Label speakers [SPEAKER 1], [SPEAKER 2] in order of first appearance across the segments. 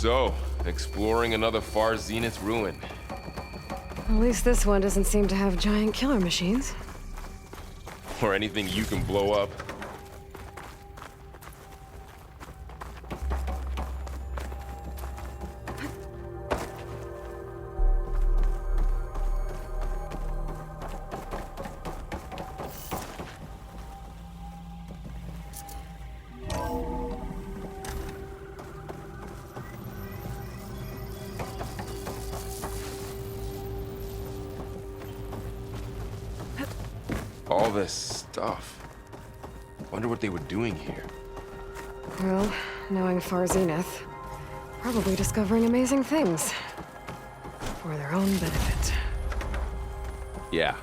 [SPEAKER 1] So, exploring another Far Zenith ruin.
[SPEAKER 2] At least this one doesn't seem to have giant killer machines.
[SPEAKER 1] Or anything you can blow up. All this stuff. Wonder what they were doing here.
[SPEAKER 2] Well, knowing Far Zenith, probably discovering amazing things. For their own benefit.
[SPEAKER 1] Yeah,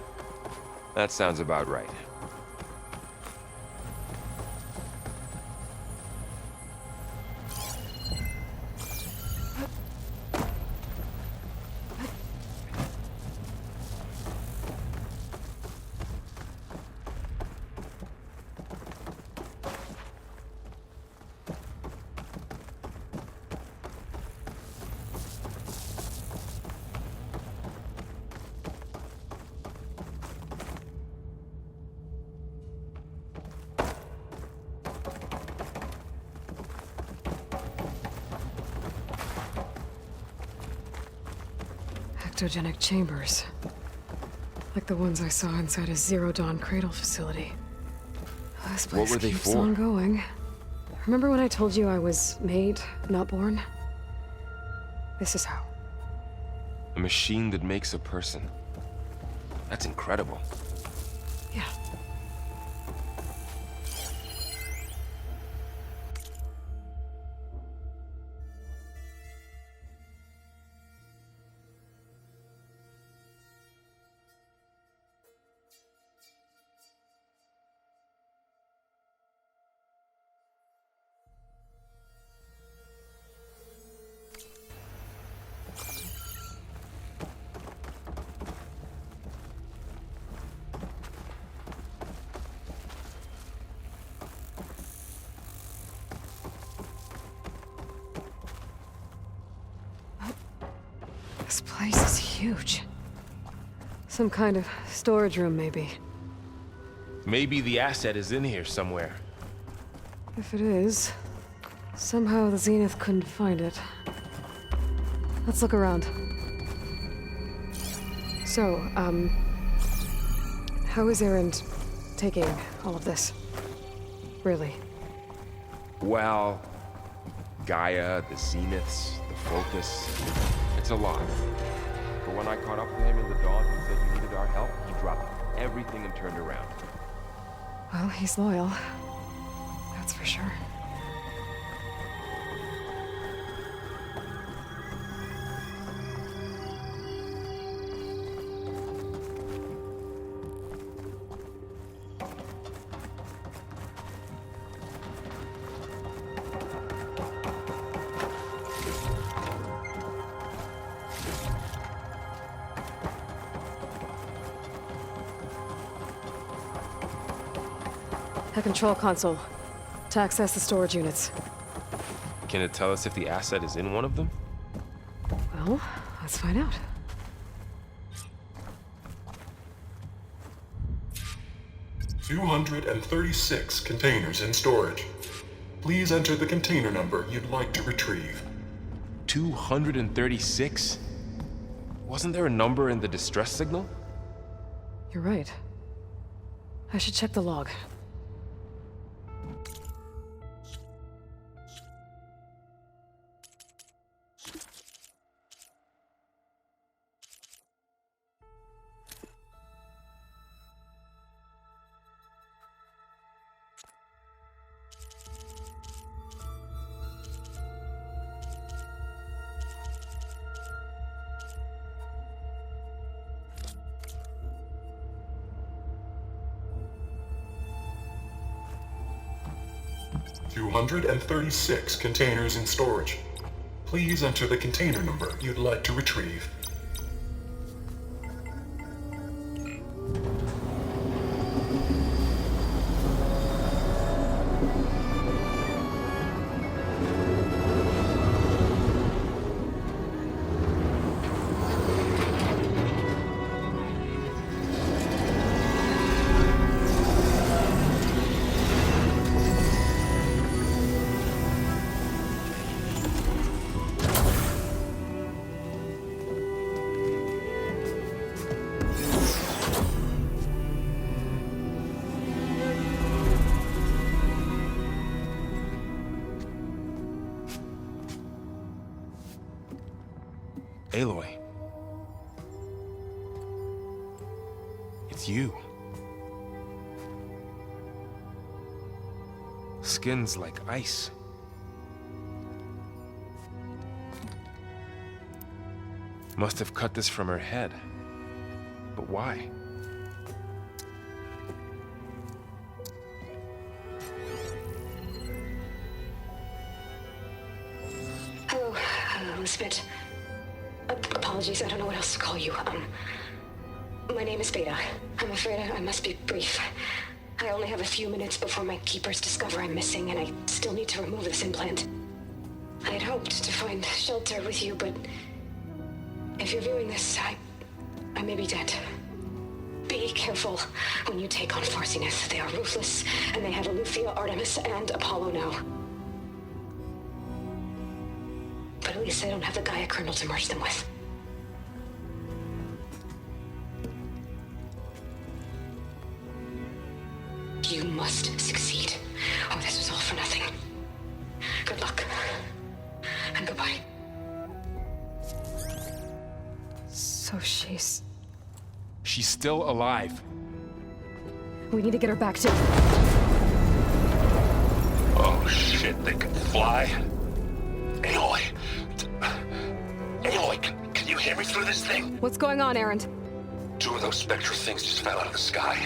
[SPEAKER 1] that sounds about right.
[SPEAKER 2] Ectogenic chambers. Like the ones I saw inside a Zero Dawn cradle facility. This place
[SPEAKER 1] What were they
[SPEAKER 2] keeps
[SPEAKER 1] for?
[SPEAKER 2] on going. Remember when I told you I was made, not born? This is how.
[SPEAKER 1] A machine that makes a person. That's incredible.
[SPEAKER 2] Yeah. This place is huge. Some kind of storage room, maybe.
[SPEAKER 1] Maybe the asset is in here somewhere.
[SPEAKER 2] If it is, somehow the Zenith couldn't find it. Let's look around. So, how is Erend taking all of this? Really?
[SPEAKER 1] Well, Gaia, the Zeniths, the Focus. It's a lot. But when I caught up with him in the dawn and said you needed our help, he dropped everything and turned around.
[SPEAKER 2] Well, he's loyal. That's for sure. A control console to access the storage units.
[SPEAKER 1] Can it tell us if the asset is in one of them?
[SPEAKER 2] Well, let's find out.
[SPEAKER 3] "236 containers in storage. Please enter the container number you'd like to retrieve."
[SPEAKER 1] 236? Wasn't there a number in the distress signal?
[SPEAKER 2] You're right. I should check the log.
[SPEAKER 3] "236 containers in storage. Please enter the container number you'd like to retrieve."
[SPEAKER 1] Aloy. It's you. Skin's like ice. Must have cut this from her head. But why?
[SPEAKER 2] Hello, Elizabeth. Apologies, I don't know what else to call you. My name is Beta. I'm afraid I must be brief. I only have a few minutes before my keepers discover I'm missing, and I still need to remove this implant. I had hoped to find shelter with you, but if you're viewing this, I may be dead. Be careful when you take on Far Zenith. They are ruthless, and they have Aletheia, Artemis, and Apollo now. But at least I don't have the Gaia kernel to merge them with. You must succeed, or this was all for nothing. Good luck. And goodbye. So she's
[SPEAKER 1] still alive.
[SPEAKER 2] We need to get her back to...
[SPEAKER 4] Oh shit, they can fly? Aloy! Aloy, can you hear me through this thing?
[SPEAKER 2] What's going on, Erend?
[SPEAKER 4] 2 of those Spectre things just fell out of the sky.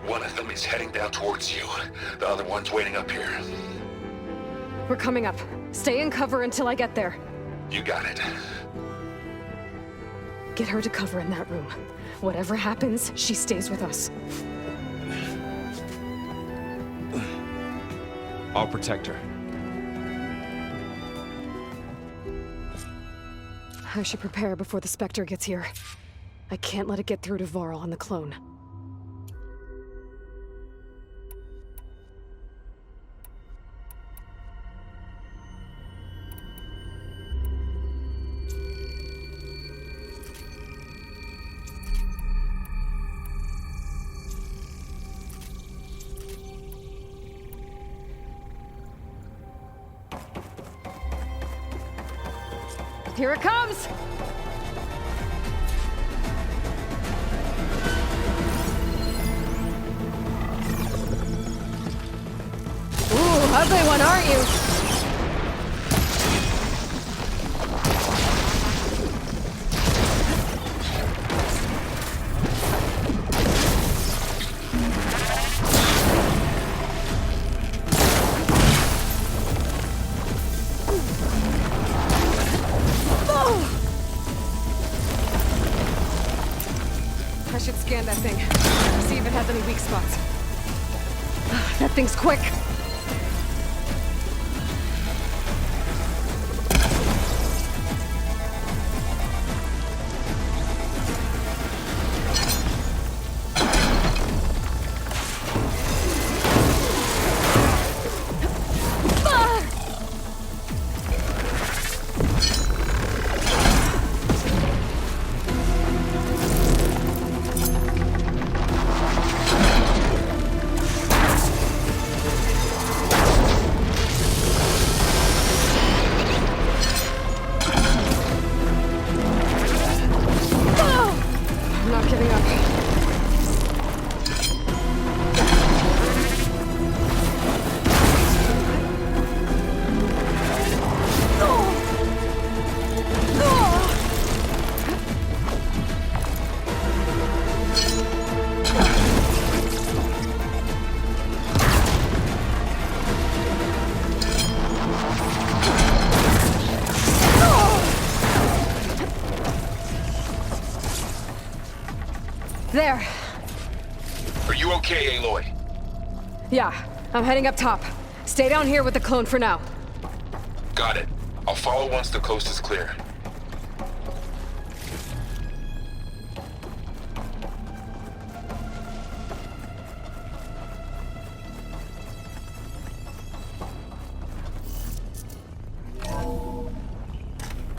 [SPEAKER 4] One of them is heading down towards you. The other one's waiting up here.
[SPEAKER 2] We're coming up. Stay in cover until I get there.
[SPEAKER 4] You got it.
[SPEAKER 2] Get her to cover in that room. Whatever happens, she stays with us.
[SPEAKER 1] I'll protect her.
[SPEAKER 2] I should prepare before the Spectre gets here. I can't let it get through to Varl and the clone. Here it comes! Ooh, ugly one, aren't you? I should scan that thing. See if it has any weak spots. That thing's quick. There.
[SPEAKER 4] Are you okay, Aloy?
[SPEAKER 2] Yeah, I'm heading up top. Stay down here with the clone for now.
[SPEAKER 4] Got it. I'll follow once the coast is clear.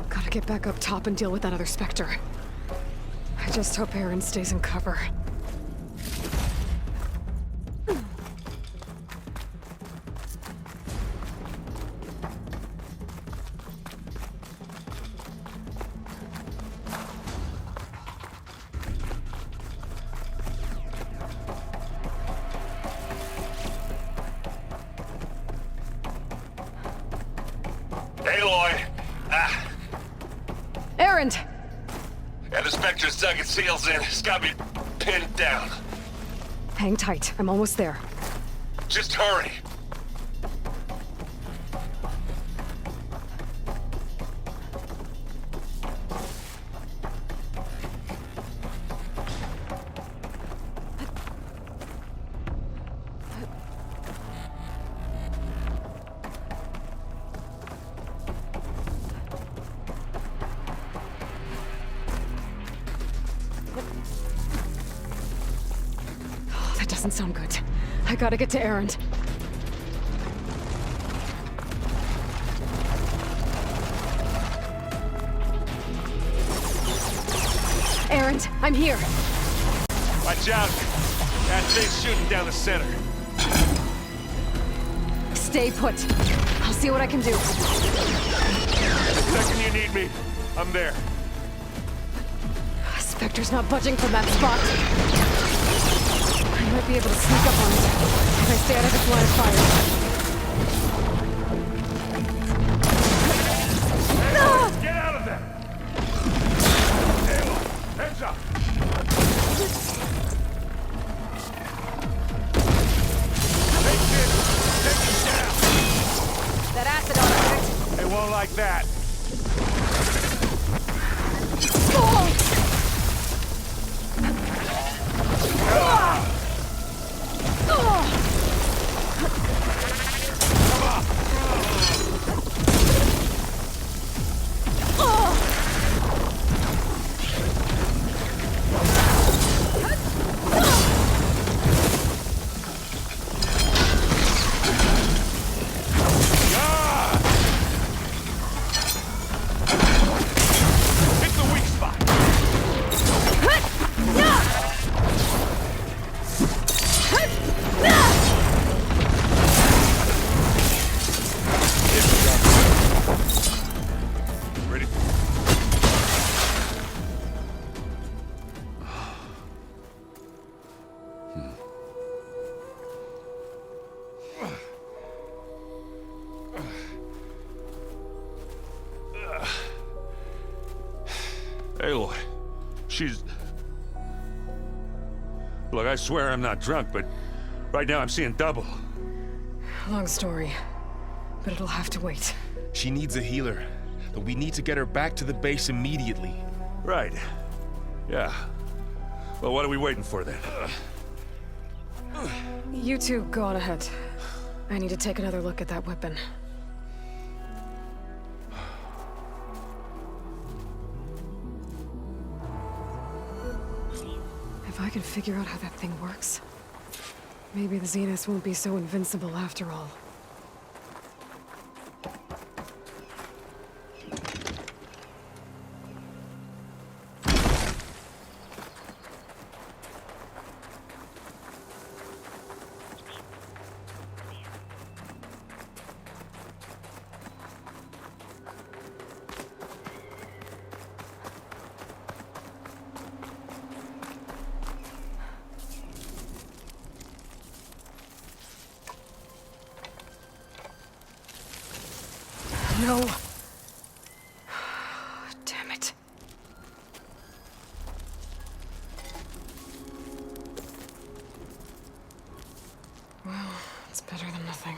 [SPEAKER 2] Gotta get back up top and deal with that other Spectre. I just hope Erend stays in cover. Erend!
[SPEAKER 4] And the Spectre's dug its heels in. It's got me pinned down.
[SPEAKER 2] Hang tight. I'm almost there.
[SPEAKER 4] Just hurry.
[SPEAKER 2] That doesn't sound good. I gotta get to Erend. Erend, I'm here.
[SPEAKER 4] Watch out. That thing's shooting down the center.
[SPEAKER 2] Stay put. I'll see what I can do.
[SPEAKER 4] The second you need me, I'm there.
[SPEAKER 2] Spectre's not budging from that spot. I might be able to sneak up on it if I stay out of its line of fire.
[SPEAKER 4] Get out of there! Halo, heads up! Take it down!
[SPEAKER 2] That acid on it.
[SPEAKER 4] They won't like that. Aloy, she's... Look, I swear I'm not drunk, but right now I'm seeing double.
[SPEAKER 2] Long story, but it'll have to wait.
[SPEAKER 5] She needs a healer, but we need to get her back to the base immediately.
[SPEAKER 4] Right. Yeah. Well, what are we waiting for then?
[SPEAKER 2] You two go on ahead. I need to take another look at that weapon. If I can figure out how that thing works, maybe the Zeniths won't be so invincible after all. No. Damn it. Well, it's better than nothing.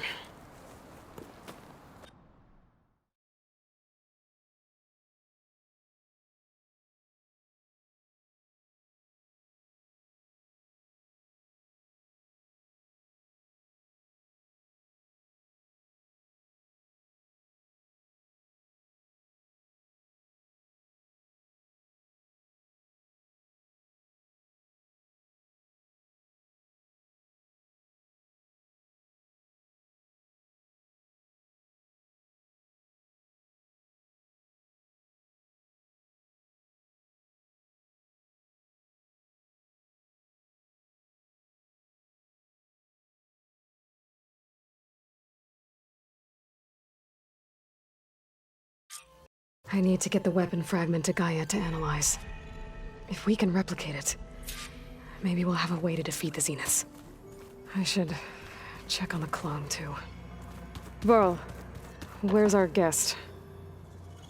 [SPEAKER 2] I need to get the weapon fragment to Gaia to analyze. If we can replicate it, maybe we'll have a way to defeat the Zeniths. I should check on the clone, too. Burl, where's our guest?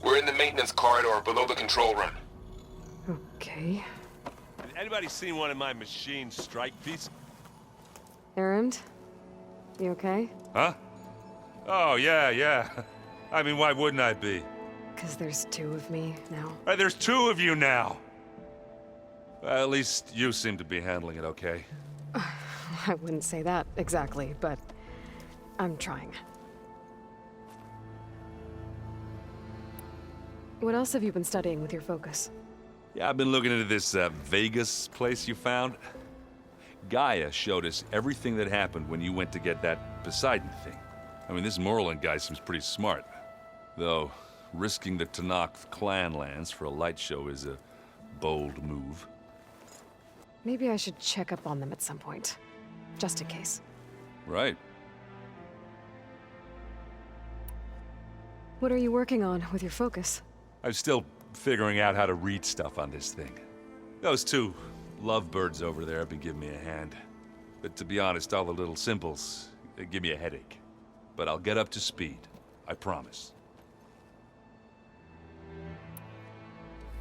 [SPEAKER 4] We're in the maintenance corridor below the control room.
[SPEAKER 2] Okay.
[SPEAKER 6] Has anybody seen one of my machine strike pieces?
[SPEAKER 2] Erend? You okay?
[SPEAKER 6] Huh? Oh, yeah. I mean, why wouldn't I be?
[SPEAKER 2] Because there's two of me now.
[SPEAKER 6] There's two of you now! Well, at least you seem to be handling it okay.
[SPEAKER 2] I wouldn't say that exactly, but I'm trying. What else have you been studying with your focus?
[SPEAKER 6] Yeah, I've been looking into this Vegas place you found. Gaia showed us everything that happened when you went to get that Poseidon thing. I mean, this Morlund guy seems pretty smart. Though, risking the Tenakth clan lands for a light show is a bold move.
[SPEAKER 2] Maybe I should check up on them at some point. Just in case.
[SPEAKER 6] Right.
[SPEAKER 2] What are you working on with your focus?
[SPEAKER 6] I'm still figuring out how to read stuff on this thing. Those two lovebirds over there have been giving me a hand. But to be honest, all the little symbols, they give me a headache. But I'll get up to speed. I promise.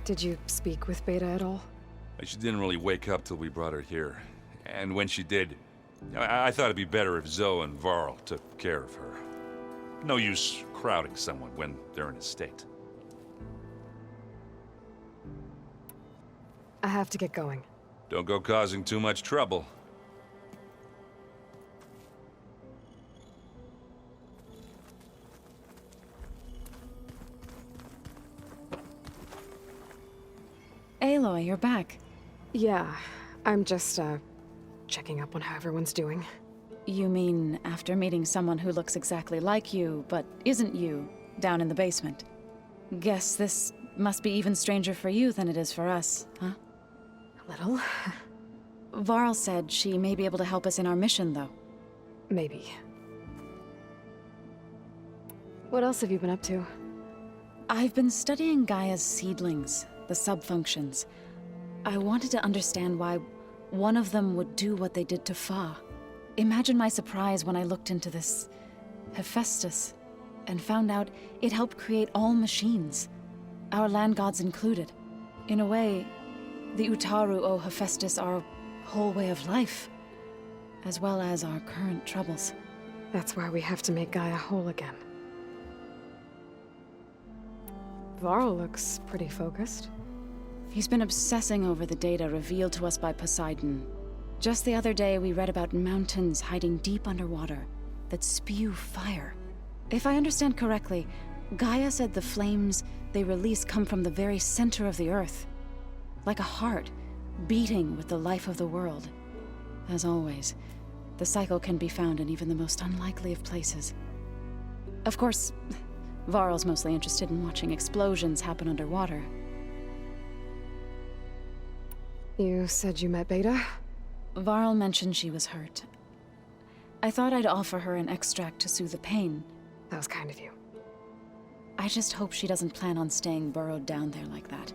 [SPEAKER 2] Did you speak with Beta at all?
[SPEAKER 6] She didn't really wake up till we brought her here. And when she did, I thought it'd be better if Zoe and Varl took care of her. No use crowding someone when they're in a state.
[SPEAKER 2] I have to get going.
[SPEAKER 6] Don't go causing too much trouble.
[SPEAKER 7] Aloy, you're back.
[SPEAKER 2] Yeah, I'm just, checking up on how everyone's doing.
[SPEAKER 7] You mean after meeting someone who looks exactly like you, but isn't you, down in the basement? Guess this must be even stranger for you than it is for us, huh?
[SPEAKER 2] A little.
[SPEAKER 7] Varl said she may be able to help us in our mission, though.
[SPEAKER 2] Maybe. What else have you been up to?
[SPEAKER 7] I've been studying Gaia's seedlings, the subfunctions. I wanted to understand why one of them would do what they did to Fa. Imagine my surprise when I looked into this Hephaestus and found out it helped create all machines, our land gods included. In a way, the Utaru owe Hephaestus our whole way of life, as well as our current troubles.
[SPEAKER 2] That's why we have to make Gaia whole again. Varl looks pretty focused.
[SPEAKER 7] He's been obsessing over the data revealed to us by Poseidon. Just the other day, we read about mountains hiding deep underwater that spew fire. If I understand correctly, Gaia said the flames they release come from the very center of the Earth. Like a heart, beating with the life of the world. As always, the cycle can be found in even the most unlikely of places. Of course, Varl's mostly interested in watching explosions happen underwater.
[SPEAKER 2] You said you met Beta?
[SPEAKER 7] Varl mentioned she was hurt. I thought I'd offer her an extract to soothe the pain.
[SPEAKER 2] That was kind of you.
[SPEAKER 7] I just hope she doesn't plan on staying burrowed down there like that.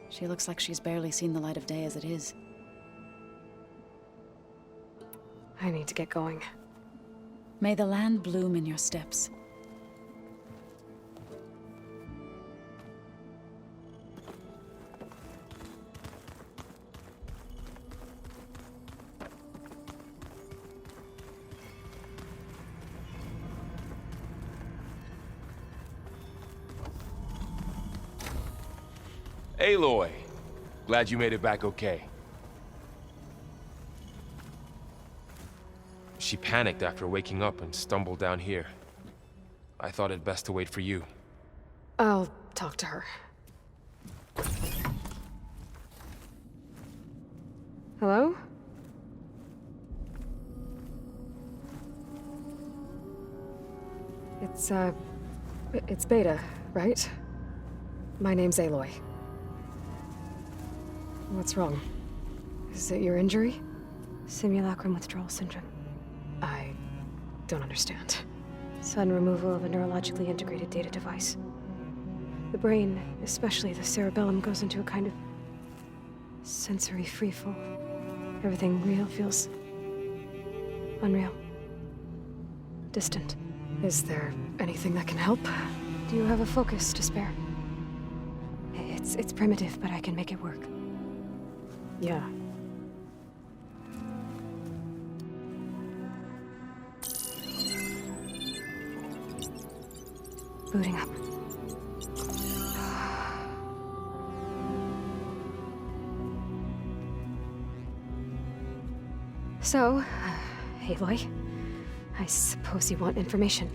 [SPEAKER 7] She looks like she's barely seen the light of day as it is.
[SPEAKER 2] I need to get going.
[SPEAKER 7] May the land bloom in your steps.
[SPEAKER 1] Aloy, glad you made it back okay. She panicked after waking up and stumbled down here. I thought it best to wait for you.
[SPEAKER 2] I'll talk to her. Hello? It's Beta, right? My name's Aloy. What's wrong? Is it your injury?
[SPEAKER 8] Simulacrum withdrawal syndrome.
[SPEAKER 2] I don't understand.
[SPEAKER 8] Sudden removal of a neurologically integrated data device. The brain, especially the cerebellum, goes into a kind of sensory freefall. Everything real feels unreal. Distant.
[SPEAKER 2] Is there anything that can help?
[SPEAKER 8] Do you have a focus to spare? It's primitive, but I can make it work. Yeah. Booting up. So, Aloy, I suppose you want information.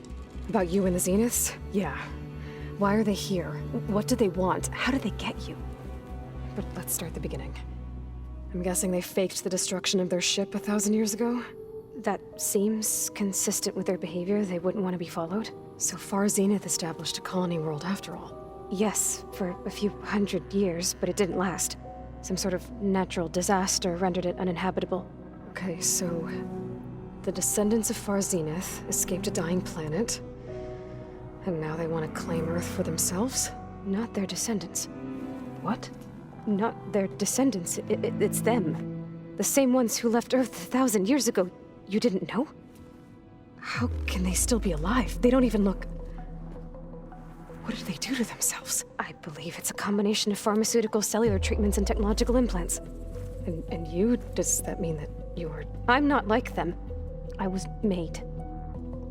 [SPEAKER 8] About you and the Zeniths? Yeah. Why are they here? What do they want? How did they get you? But let's start at the beginning. I'm guessing they faked the destruction of their ship 1,000 years ago? That seems consistent with their behavior. They wouldn't want to be followed. So far, Zenith established a colony world after all. Yes, for a few hundred years, but it didn't last. Some sort of natural disaster rendered it uninhabitable. Okay, so the descendants of Far Zenith escaped a dying planet, and now they want to claim Earth for themselves? Not their descendants. What? Not their descendants. It's them. The same ones who left Earth 1,000 years ago. You didn't know? How can they still be alive? They don't even look... What did they do to themselves? I believe it's a combination of pharmaceutical, cellular treatments, and technological implants. And you? Does that mean that you were... I'm not like them. I was made.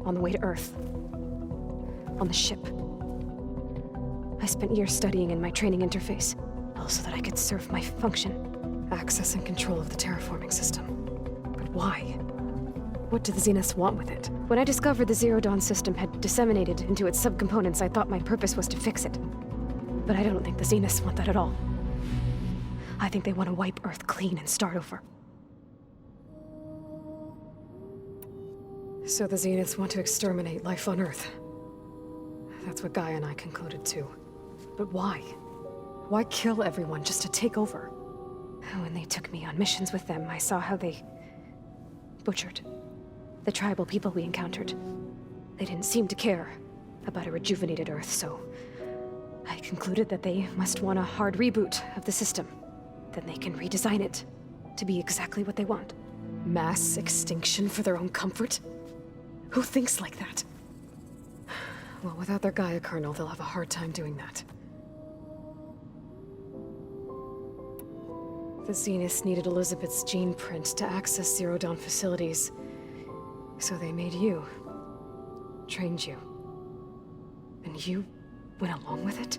[SPEAKER 8] On the way to Earth. On the ship. I spent years studying in my training interface, all so that I could serve my function. Access and control of the terraforming system. But why? What do the Zeniths want with it? When I discovered the Zero Dawn system had disseminated into its subcomponents, I thought my purpose was to fix it. But I don't think the Zeniths want that at all. I think they want to wipe Earth clean and start over. So the Zeniths want to exterminate life on Earth. That's what Gaia and I concluded too. But why? Why kill everyone just to take over? When they took me on missions with them, I saw how they butchered the tribal people we encountered. They didn't seem to care about a rejuvenated Earth, so I concluded that they must want a hard reboot of the system. Then they can redesign it to be exactly what they want. Mass extinction for their own comfort? Who thinks like that? Well, without their Gaia kernel, they'll have a hard time doing that. The Zeniths needed Elizabeth's gene print to access Zero Dawn facilities. So they made you. Trained you. And you went along with it?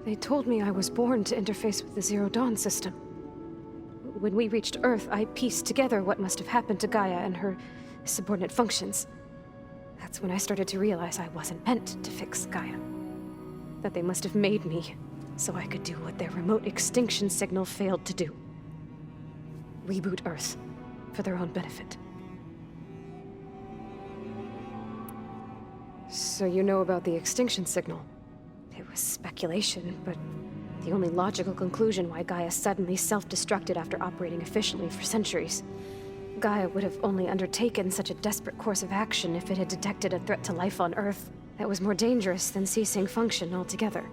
[SPEAKER 8] They told me I was born to interface with the Zero Dawn system. When we reached Earth, I pieced together what must have happened to Gaia and her subordinate functions. That's when I started to realize I wasn't meant to fix Gaia. That they must have made me so I could do what their remote extinction signal failed to do. Reboot Earth for their own benefit. So you know about the extinction signal? It was speculation, but the only logical conclusion why Gaia suddenly self-destructed after operating efficiently for centuries. Gaia would have only undertaken such a desperate course of action if it had detected a threat to life on Earth that was more dangerous than ceasing function altogether.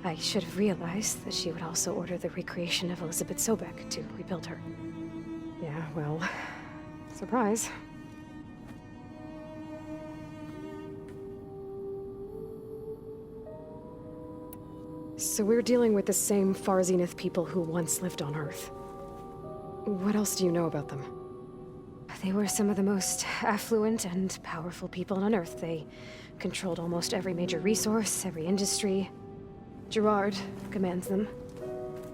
[SPEAKER 8] I should have realized that she would also order the recreation of Elizabeth Sobek to rebuild her. Yeah, well, surprise. So we're dealing with the same Far Zenith people who once lived on Earth. What else do you know about them? They were some of the most affluent and powerful people on Earth. They controlled almost every major resource, every industry. Gerard commands them.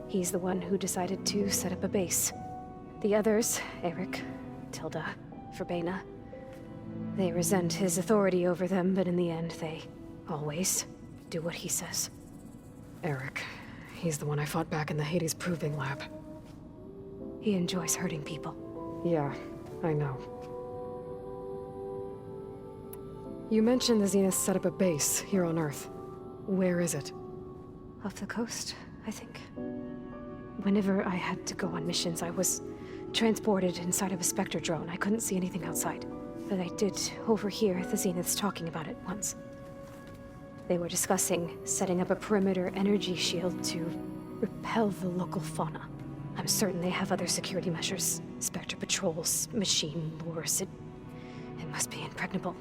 [SPEAKER 8] He's the one who decided to set up a base. The others, Eric, Tilda, Verbena, they resent his authority over them, but in the end, they always do what he says. Eric. He's the one I fought back in the Hades Proving Lab. He enjoys hurting people. Yeah, I know. You mentioned the Zeniths set up a base here on Earth. Where is it? Off the coast, I think. Whenever I had to go on missions, I was transported inside of a Spectre drone. I couldn't see anything outside. But I did overhear the Zeniths talking about it once. They were discussing setting up a perimeter energy shield to repel the local fauna. I'm certain they have other security measures. Spectre patrols, machine lures. It must be impregnable.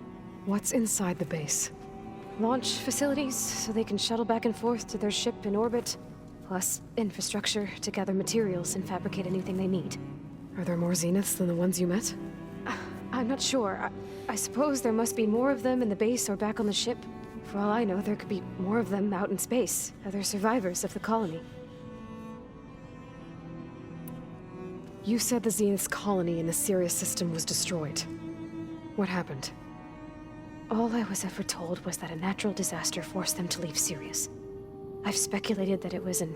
[SPEAKER 8] What's inside the base? Launch facilities, so they can shuttle back and forth to their ship in orbit. plus infrastructure to gather materials and fabricate anything they need.
[SPEAKER 9] Are there more Zeniths than the ones you met?
[SPEAKER 8] I'm not sure. I suppose there must be more of them in the base or back on the ship. For all I know, there could be more of them out in space, other survivors of the colony.
[SPEAKER 9] You said the Zenith's colony in the Sirius system was destroyed. What happened?
[SPEAKER 8] All I was ever told was that a natural disaster forced them to leave Sirius. I've speculated that it was an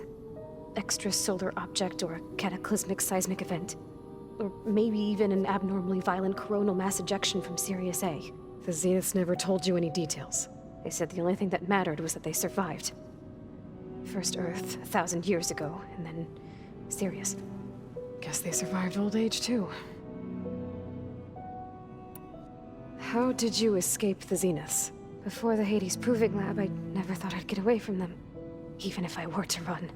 [SPEAKER 8] extrasolar object or a cataclysmic seismic event. Or maybe even an abnormally violent coronal mass ejection from Sirius A.
[SPEAKER 9] The Zeniths never told you any details.
[SPEAKER 8] They said the only thing that mattered was that they survived. First Earth, 1,000 years ago, and then Sirius.
[SPEAKER 9] Guess they survived old age, too. How did you escape the Zeniths?
[SPEAKER 8] Before the Hades Proving Lab, I never thought I'd get away from them. Even if I were to run.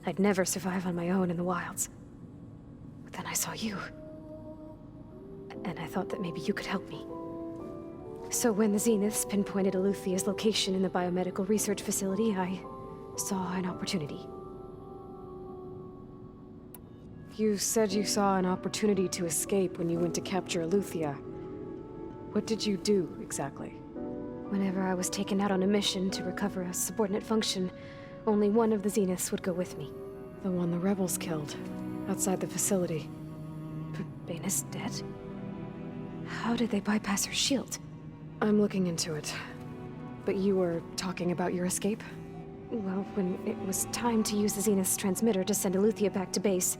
[SPEAKER 8] I'd never survive on my own in the wilds. But then I saw you. And I thought that maybe you could help me. So when the Zeniths pinpointed Eluthia's location in the biomedical research facility, I saw an opportunity.
[SPEAKER 9] You said you saw an opportunity to escape when you went to capture Eluthia. What did you do, exactly?
[SPEAKER 8] Whenever I was taken out on a mission to recover a subordinate function, only one of the Zeniths would go with me.
[SPEAKER 9] The one the rebels killed, outside the facility.
[SPEAKER 8] But Baina's dead? How did they bypass her shield?
[SPEAKER 9] I'm looking into it. But you were talking about your escape?
[SPEAKER 8] Well, when it was time to use the Zenith's transmitter to send Eluthia back to base,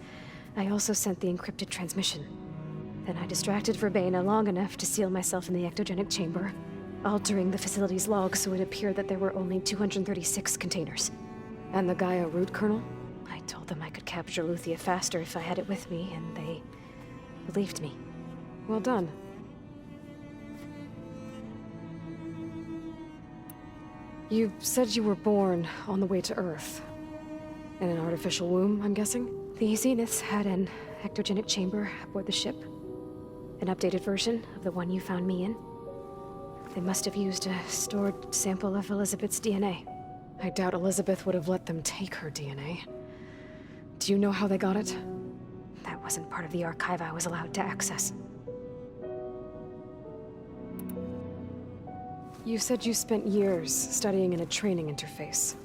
[SPEAKER 8] I also sent the encrypted transmission. Then I distracted Verbena long enough to seal myself in the ectogenic chamber, altering the facility's log so it appeared that there were only 236 containers.
[SPEAKER 9] And the Gaia root kernel?
[SPEAKER 8] I told them I could capture Eluthia faster if I had it with me, and they believed me.
[SPEAKER 9] Well done. You said you were born on the way to Earth. In an artificial womb, I'm guessing?
[SPEAKER 8] The Zeniths had an ectogenic chamber aboard the ship. An updated version of the one you found me in. They must have used a stored sample of Elizabeth's DNA.
[SPEAKER 9] I doubt Elizabeth would have let them take her DNA. Do you know how they got it?
[SPEAKER 8] That wasn't part of the archive I was allowed to access.
[SPEAKER 9] You said you spent years studying in a training interface.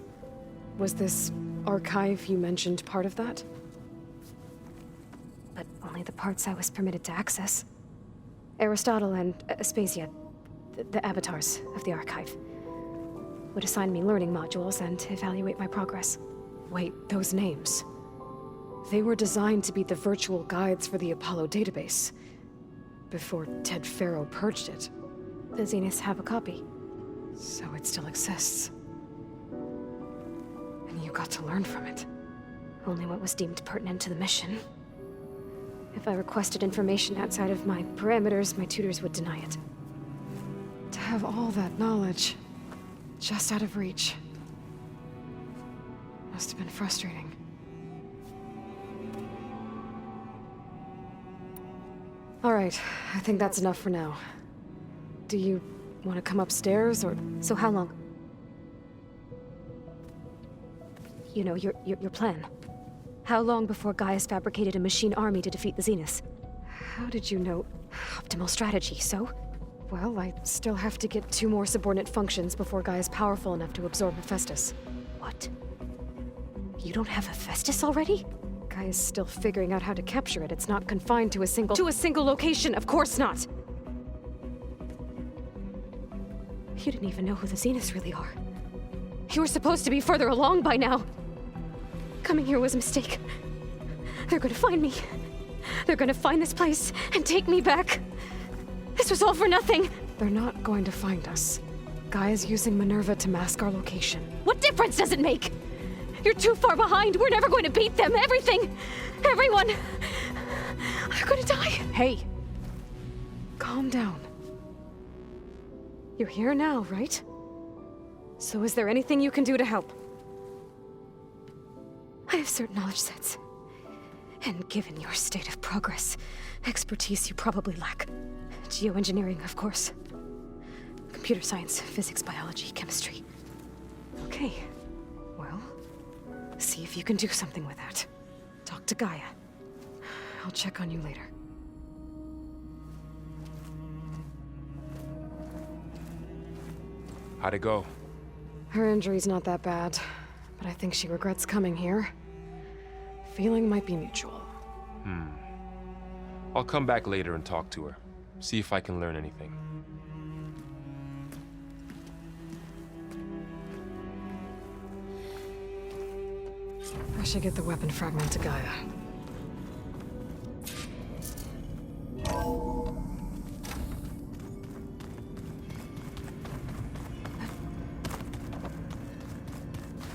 [SPEAKER 9] Was this archive you mentioned part of that?
[SPEAKER 8] But only the parts I was permitted to access. Aristotle and Aspasia, the avatars of the archive, would assign me learning modules and evaluate my progress.
[SPEAKER 9] Wait, those names. They were designed to be the virtual guides for the Apollo database, before Ted Faro purged it.
[SPEAKER 8] The Zeniths have a copy.
[SPEAKER 9] So it still exists. And you got to learn from it.
[SPEAKER 8] Only what was deemed pertinent to the mission. If I requested information outside of my parameters, my tutors would deny it.
[SPEAKER 9] To have all that knowledge, just out of reach. Must have been frustrating. All right, I think that's enough for now. Do you want to come upstairs, or...?
[SPEAKER 8] So how long? You know, your plan. How long before Gaia's fabricated a machine army to defeat the Zeniths?
[SPEAKER 9] How did you know?
[SPEAKER 8] Optimal strategy, so?
[SPEAKER 9] Well, I still have to get 2 more subordinate functions before Gaia's powerful enough to absorb Hephaestus.
[SPEAKER 8] What? You don't have Hephaestus already?
[SPEAKER 9] Gaia's still figuring out how to capture it. It's not confined to a single... To a single location! Of course not!
[SPEAKER 8] You didn't even know who the Zeniths really are. You were supposed to be further along by now. Coming here was a mistake. They're gonna find me. They're gonna find this place and take me back. This was all for nothing.
[SPEAKER 9] They're not going to find us. Gaia's using Minerva to mask our location.
[SPEAKER 8] What difference does it make? You're too far behind. We're never going to beat them. Everything. Everyone. They're gonna die.
[SPEAKER 9] Hey. Calm down. You're here now, right? So is there anything you can do to help?
[SPEAKER 8] I have certain knowledge sets. And given your state of progress, expertise you probably lack. Geoengineering, of course. Computer science, physics, biology, chemistry.
[SPEAKER 9] Okay. Well, see
[SPEAKER 8] See if you can do something with that. Talk to Gaia. I'll check on you later.
[SPEAKER 1] How'd it go?
[SPEAKER 8] Her injury's not that bad, but I think she regrets coming here. Feeling might be mutual.
[SPEAKER 1] I'll come back later and talk to her. See if I can learn anything.
[SPEAKER 8] I should get the weapon fragment to Gaia.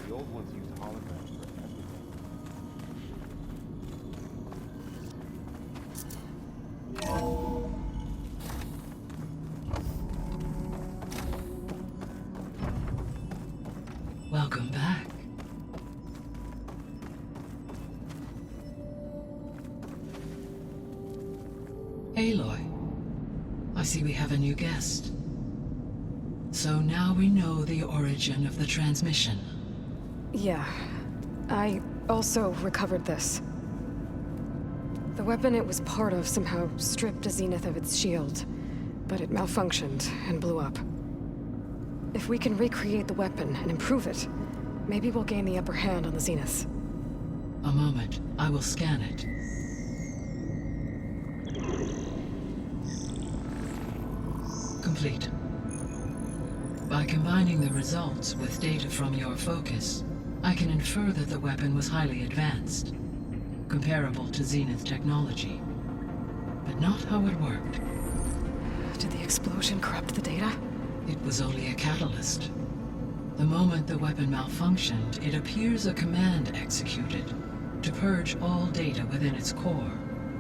[SPEAKER 1] The old ones used holograms for everything.
[SPEAKER 10] Welcome back. Aloy, I see we have a new guest. So now we know the origin of the transmission.
[SPEAKER 8] Yeah. I also recovered this. The weapon it was part of somehow stripped Zenith of its shield, but it malfunctioned and blew up. If we can recreate the weapon and improve it, maybe we'll gain the upper hand on the Zeniths.
[SPEAKER 10] A moment, I will scan it. Complete. By combining the results with data from your focus, I can infer that the weapon was highly advanced, comparable to Zenith technology, but not how it worked.
[SPEAKER 8] Did the explosion corrupt the data?
[SPEAKER 10] It was only a catalyst. The moment the weapon malfunctioned, it appears a command executed to purge all data within its core.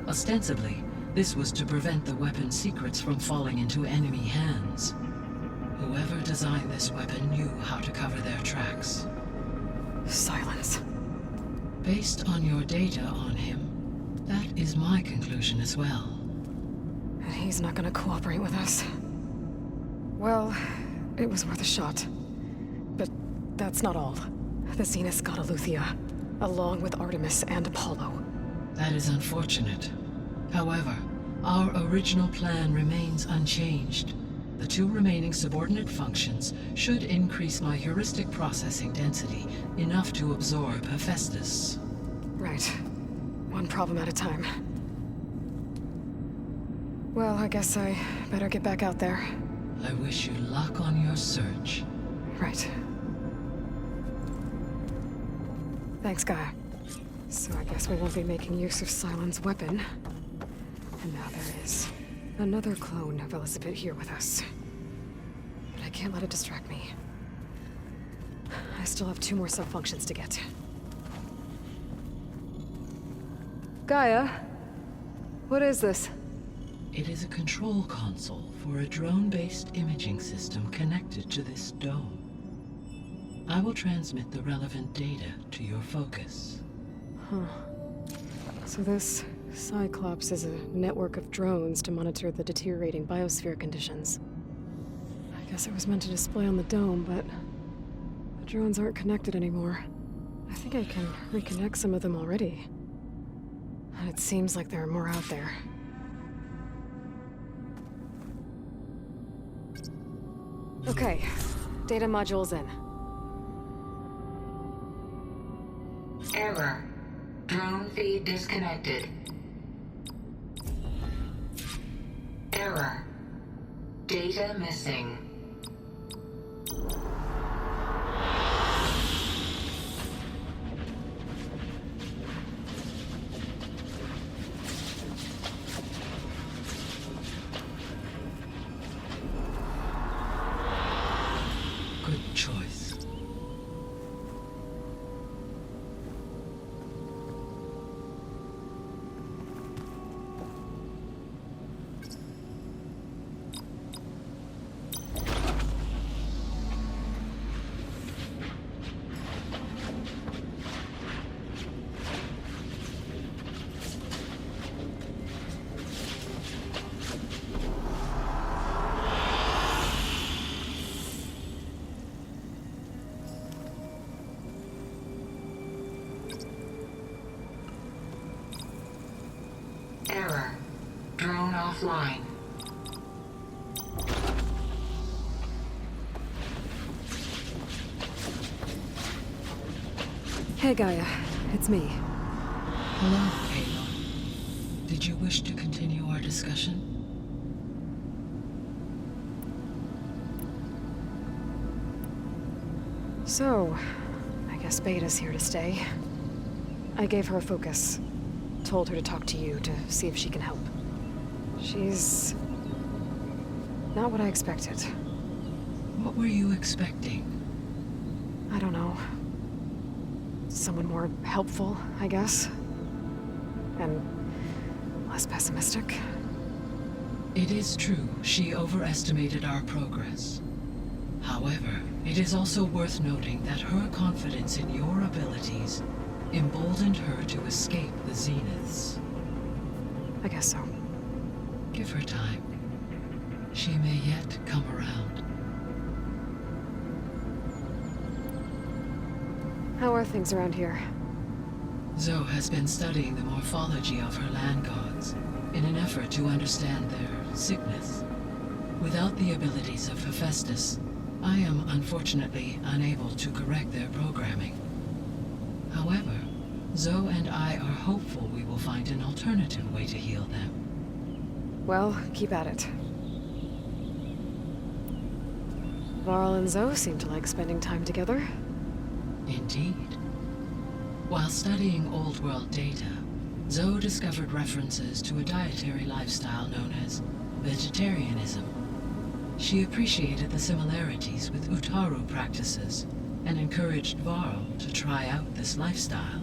[SPEAKER 10] Ostensibly, this was to prevent the weapon's secrets from falling into enemy hands. Whoever designed this weapon knew how to cover their tracks.
[SPEAKER 8] Silence.
[SPEAKER 10] Based on your data on him, that is my conclusion as well.
[SPEAKER 8] And he's not gonna cooperate with us. Well, it was worth a shot. But that's not all. The Zeniths got Aletheia, along with Artemis and Apollo.
[SPEAKER 10] That is unfortunate. However, our original plan remains unchanged. The two remaining subordinate functions should increase my heuristic processing density enough to absorb Hephaestus.
[SPEAKER 8] Right. One problem at a time. Well, I guess I better get back out there.
[SPEAKER 10] I wish you luck on your search.
[SPEAKER 8] Right. Thanks, Gaia. So I guess we won't be making use of Cylon's weapon. And now there is another clone of Elizabeth here with us. But I can't let it distract me. I still have 2 more sub-functions to get. Gaia? What is this?
[SPEAKER 10] It is a control console for a drone-based imaging system connected to this dome. I will transmit the relevant data to your focus.
[SPEAKER 8] Huh. So this Cyclops is a network of drones to monitor the deteriorating biosphere conditions. I guess it was meant to display on the dome, but the drones aren't connected anymore. I think I can reconnect some of them already. And it seems like there are more out there. Okay, data module's in.
[SPEAKER 11] Error. Drone feed disconnected. Error. Data missing.
[SPEAKER 10] Good choice.
[SPEAKER 11] offline.
[SPEAKER 9] Hey, Gaia. It's me.
[SPEAKER 10] Hello, Aloy. Did you wish to continue our discussion?
[SPEAKER 9] So, I guess Beta's here to stay. I gave her a focus. Told her to talk to you to see if she can help. She's... not what I expected.
[SPEAKER 10] What were you expecting?
[SPEAKER 9] I don't know. Someone more helpful, I guess. And less pessimistic.
[SPEAKER 10] It is true, she overestimated our progress. However, it is also worth noting that her confidence in your abilities emboldened her to escape the Zeniths.
[SPEAKER 9] I guess so.
[SPEAKER 10] Give her time. She may yet come around.
[SPEAKER 9] How are things around here?
[SPEAKER 10] Zoe has been studying the morphology of her land gods in an effort to understand their sickness. Without the abilities of Hephaestus, I am unfortunately unable to correct their programming. However, Zoe and I are hopeful we will find an alternative way to heal them.
[SPEAKER 9] Well, keep at it. Varl and Zoe seem to like spending time together.
[SPEAKER 10] Indeed. While studying Old World data, Zoe discovered references to a dietary lifestyle known as vegetarianism. She appreciated the similarities with Utaru practices and encouraged Varl to try out this lifestyle.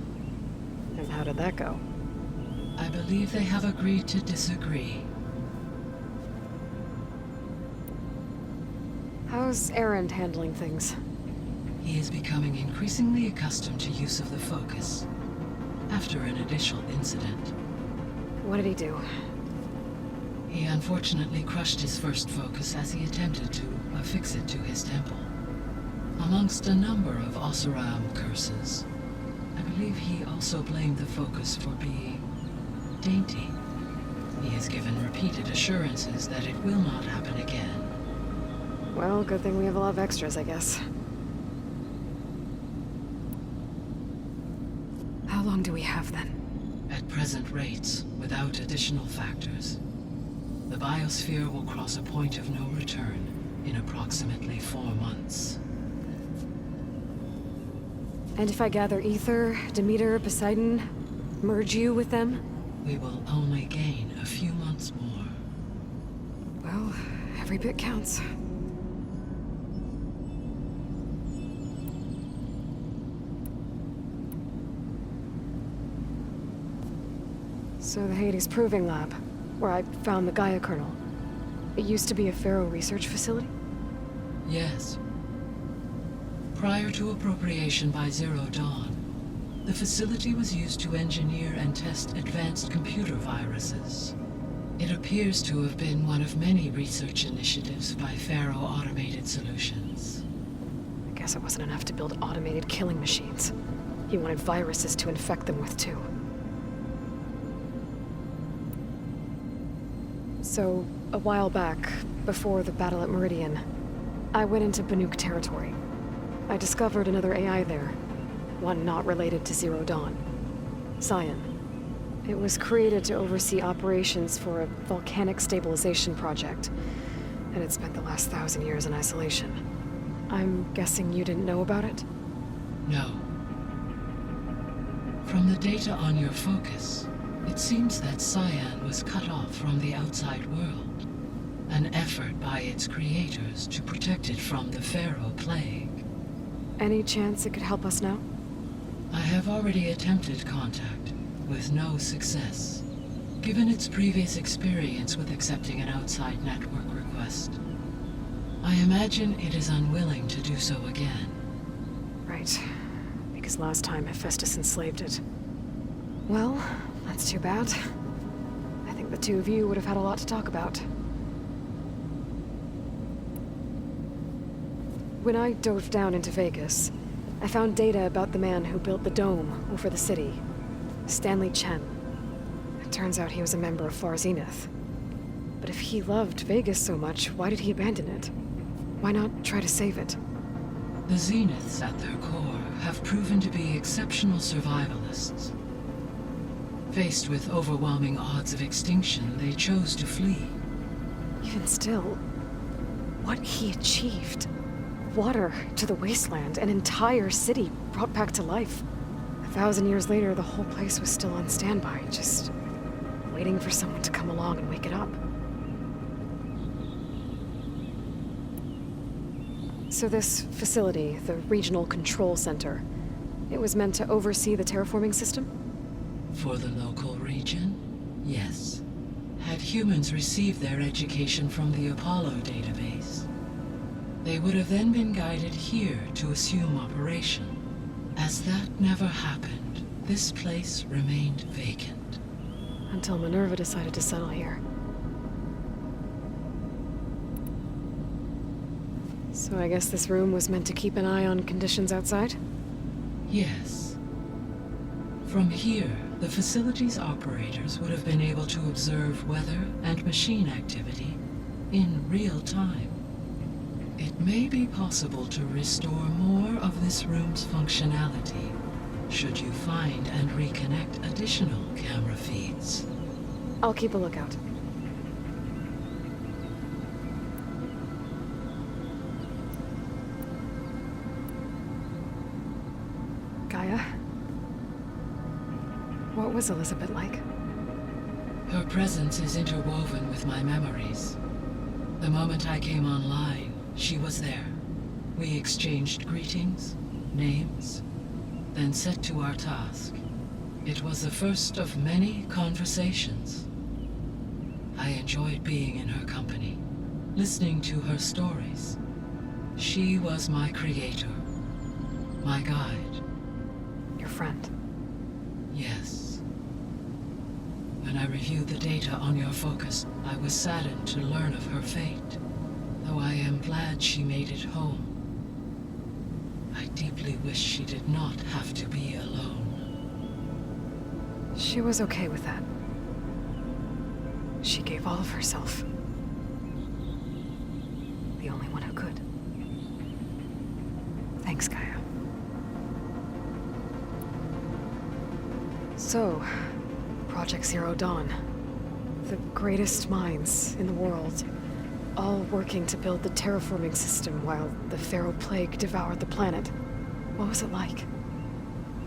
[SPEAKER 9] And how did that go?
[SPEAKER 10] I believe they have agreed to disagree.
[SPEAKER 9] How's Erend handling things?
[SPEAKER 10] He is becoming increasingly accustomed to use of the focus, after an initial incident.
[SPEAKER 9] What did he do?
[SPEAKER 10] He unfortunately crushed his first focus as he attempted to affix it to his temple. Amongst a number of Oseram curses, I believe he also blamed the focus for being dainty. He has given repeated assurances that it will not happen again.
[SPEAKER 9] Well, good thing we have a lot of extras, I guess. How long do we have, then?
[SPEAKER 10] At present rates, without additional factors, the biosphere will cross a point of no return in approximately 4 months.
[SPEAKER 9] And if I gather Ether, Demeter, Poseidon, merge you with them?
[SPEAKER 10] We will only gain a few months more.
[SPEAKER 9] Well, every bit counts. So the Hades Proving Lab, where I found the Gaia kernel. It used to be a Pharaoh research facility?
[SPEAKER 10] Yes. Prior to appropriation by Zero Dawn, the facility was used to engineer and test advanced computer viruses. It appears to have been one of many research initiatives by Pharaoh Automated Solutions.
[SPEAKER 9] I guess it wasn't enough to build automated killing machines. He wanted viruses to infect them with, too. So, a while back, before the battle at Meridian, I went into Banuk territory. I discovered another AI there, one not related to Zero Dawn. Cyan. It was created to oversee operations for a volcanic stabilization project, and it spent the last 1,000 years in isolation. I'm guessing you didn't know about it?
[SPEAKER 10] No. From the data on your focus, it seems that Cyan was cut off from the outside world, an effort by its creators to protect it from the Pharaoh Plague.
[SPEAKER 9] Any chance it could help us now?
[SPEAKER 10] I have already attempted contact, with no success, given its previous experience with accepting an outside network request. I imagine it is unwilling to do so again.
[SPEAKER 9] Right. Because last time Hephaestus enslaved it. Well, that's too bad. I think the two of you would have had a lot to talk about. When I dove down into Vegas, I found data about the man who built the dome over the city, Stanley Chen. It turns out he was a member of Far Zenith.
[SPEAKER 8] But if he loved Vegas so much, why did he abandon it? Why not try to save it?
[SPEAKER 10] The Zeniths at their core have proven to be exceptional survivalists. Faced with overwhelming odds of extinction, they chose to flee.
[SPEAKER 8] Even still, what he achieved. Water to the wasteland, an entire city brought back to life. 1,000 years later, the whole place was still on standby, just waiting for someone to come along and wake it up. So this facility, the Regional Control Center, it was meant to oversee the terraforming system?
[SPEAKER 10] For the local region, yes. Had humans received their education from the Apollo database, they would have then been guided here to assume operation. As that never happened, this place remained vacant.
[SPEAKER 8] Until Minerva decided to settle here. So I guess this room was meant to keep an eye on conditions outside?
[SPEAKER 10] Yes. From here, the facility's operators would have been able to observe weather and machine activity in real time. It may be possible to restore more of this room's functionality, should you find and reconnect additional camera feeds.
[SPEAKER 8] I'll keep a lookout. Gaia? What was Elizabeth like?
[SPEAKER 10] Her presence is interwoven with my memories. The moment I came online, she was there. We exchanged greetings, names, then set to our task. It was the first of many conversations. I enjoyed being in her company, listening to her stories. She was my creator, my guide.
[SPEAKER 8] Your friend?
[SPEAKER 10] Yes. When I reviewed the data on your focus, I was saddened to learn of her fate, though I am glad she made it home. I deeply wish she did not have to be alone.
[SPEAKER 8] She was okay with that. She gave all of herself. The only one who could. Thanks, Gaia. So, Project Zero Dawn. The greatest minds in the world, all working to build the terraforming system while the Pharaoh Plague devoured the planet. What was it like?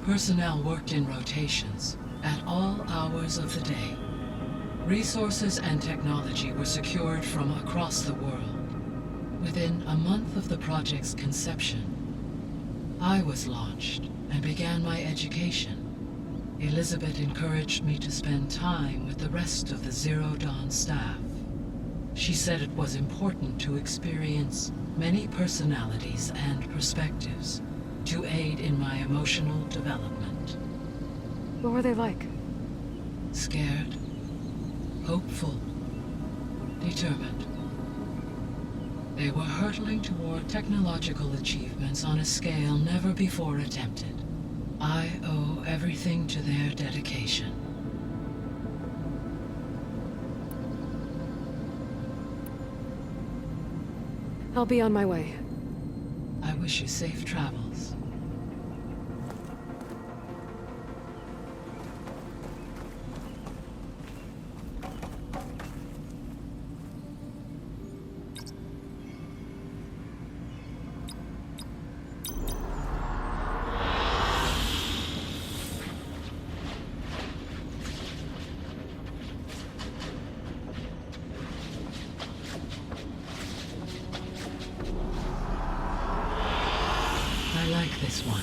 [SPEAKER 10] Personnel worked in rotations, at all hours of the day. Resources and technology were secured from across the world. Within a month of the project's conception, I was launched and began my education. Elizabeth encouraged me to spend time with the rest of the Zero Dawn staff. She said it was important to experience many personalities and perspectives to aid in my emotional development.
[SPEAKER 8] What were they like?
[SPEAKER 10] Scared, hopeful, determined. They were hurtling toward technological achievements on a scale never before attempted. I owe everything to their dedication.
[SPEAKER 8] I'll be on my way.
[SPEAKER 10] I wish you safe travels. I like this one.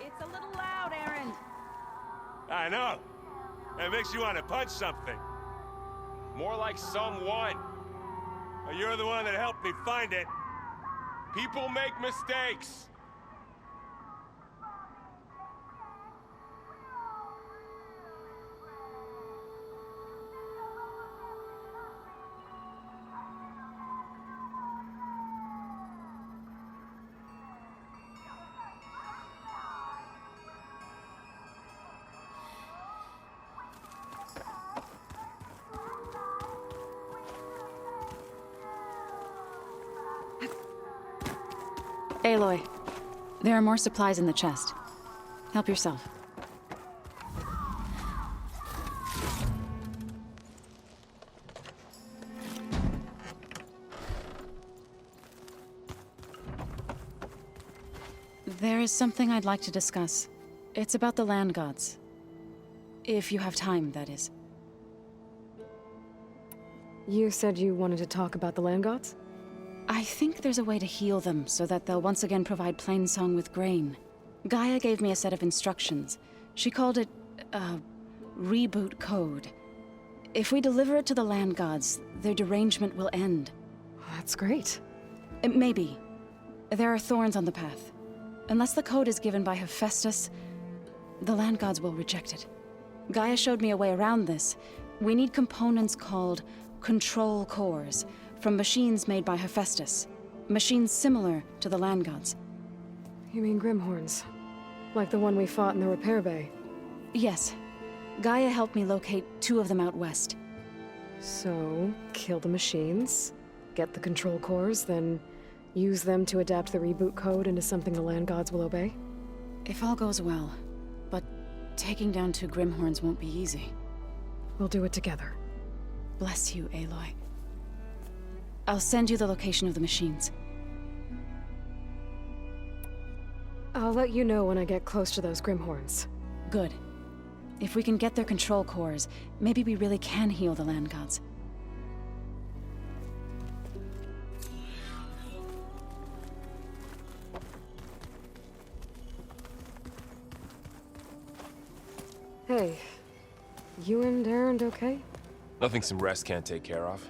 [SPEAKER 12] It's a little loud, Aaron.
[SPEAKER 1] I know. It makes you want to punch something. More like someone. Well, you're the one that helped me find it. People make mistakes.
[SPEAKER 7] Aloy, there are more supplies in the chest. Help yourself. There is something I'd like to discuss. It's about the land gods. If you have time, that is.
[SPEAKER 8] You said you wanted to talk about the land gods?
[SPEAKER 7] I think there's a way to heal them so that they'll once again provide Plainsong with grain. Gaia gave me a set of instructions. She called it, reboot code. If we deliver it to the land gods, their derangement will end.
[SPEAKER 8] That's great.
[SPEAKER 7] Maybe. There are thorns on the path. Unless the code is given by Hephaestus, the land gods will reject it. Gaia showed me a way around this. We need components called control cores, from machines made by Hephaestus. Machines similar to the land gods.
[SPEAKER 8] You mean Grimhorns? Like the one we fought in the repair bay?
[SPEAKER 7] Yes. Gaia helped me locate 2 of them out west.
[SPEAKER 8] So, kill the machines, get the control cores, then use them to adapt the reboot code into something the land gods will obey?
[SPEAKER 7] If all goes well. But taking down 2 Grimhorns won't be easy.
[SPEAKER 8] We'll do it together.
[SPEAKER 7] Bless you, Aloy. I'll send you the location of the machines.
[SPEAKER 8] I'll let you know when I get close to those Grimhorns.
[SPEAKER 7] Good. If we can get their control cores, maybe we really can heal the land gods.
[SPEAKER 8] Hey, you and Erend okay?
[SPEAKER 1] Nothing some rest can't take care of.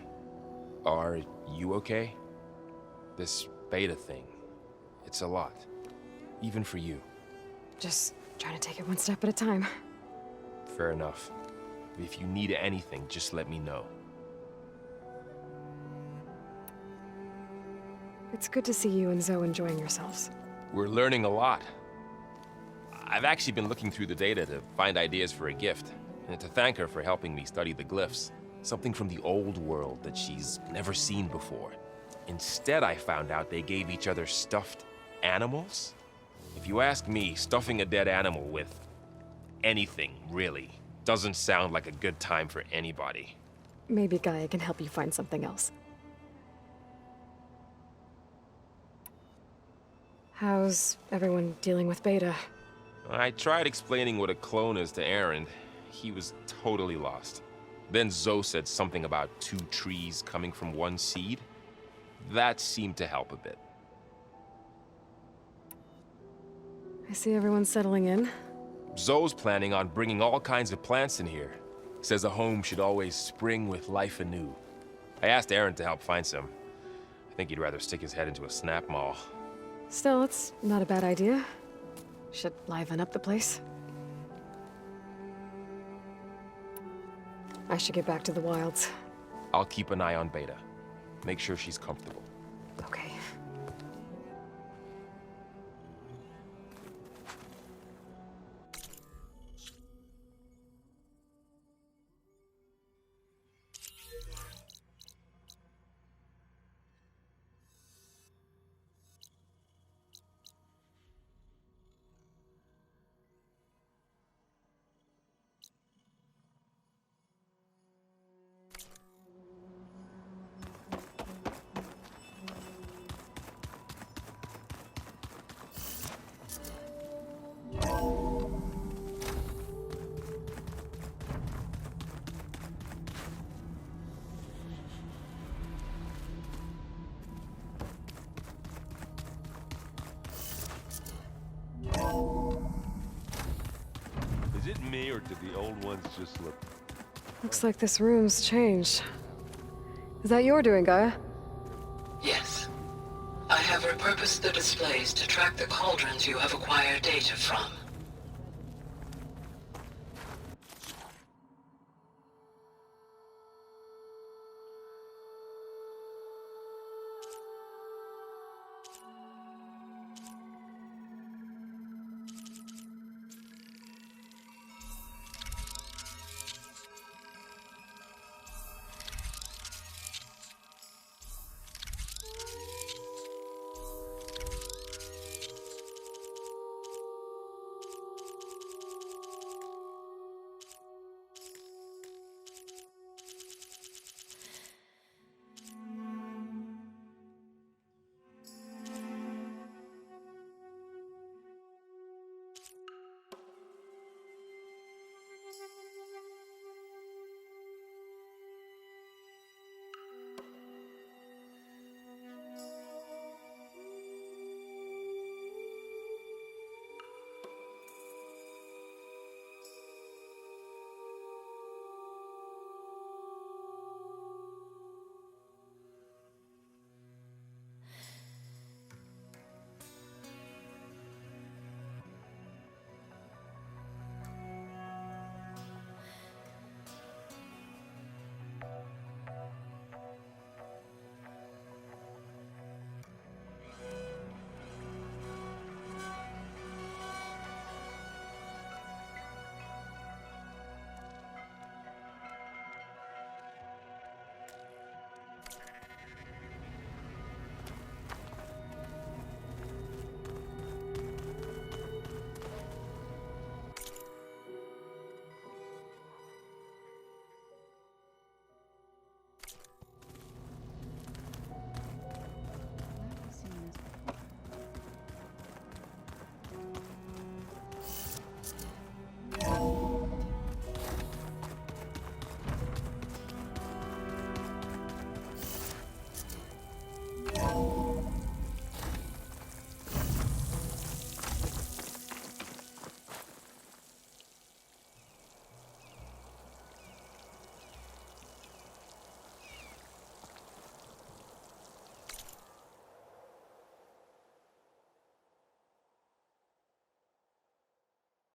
[SPEAKER 1] Are you okay? This beta thing, it's a lot. Even for you.
[SPEAKER 8] Just trying to take it one step at a time.
[SPEAKER 1] Fair enough. If you need anything, just let me know.
[SPEAKER 8] It's good to see you and Zoe enjoying yourselves.
[SPEAKER 1] We're learning a lot. I've actually been looking through the data to find ideas for a gift, and to thank her for helping me study the glyphs. Something from the old world that she's never seen before. Instead, I found out they gave each other stuffed animals. If you ask me, stuffing a dead animal with anything, really, doesn't sound like a good time for anybody.
[SPEAKER 8] Maybe Gaia can help you find something else. How's everyone dealing with Beta?
[SPEAKER 1] I tried explaining what a clone is to Erend. He was totally lost. Then Zoe said something about 2 trees coming from 1 seed. That seemed to help a bit.
[SPEAKER 8] I see everyone settling in.
[SPEAKER 1] Zoe's planning on bringing all kinds of plants in here. Says a home should always spring with life anew. I asked Erend to help find some. I think he'd rather stick his head into a snap maw.
[SPEAKER 8] Still, it's not a bad idea. Should liven up the place. I should get back to the wilds.
[SPEAKER 1] I'll keep an eye on Beta. Make sure she's comfortable.
[SPEAKER 8] Okay.
[SPEAKER 13] Is it me, or did the old ones just look...
[SPEAKER 8] Looks like this room's changed. Is that your doing, Gaia?
[SPEAKER 11] Yes. I have repurposed the displays to track the cauldrons you have acquired data from.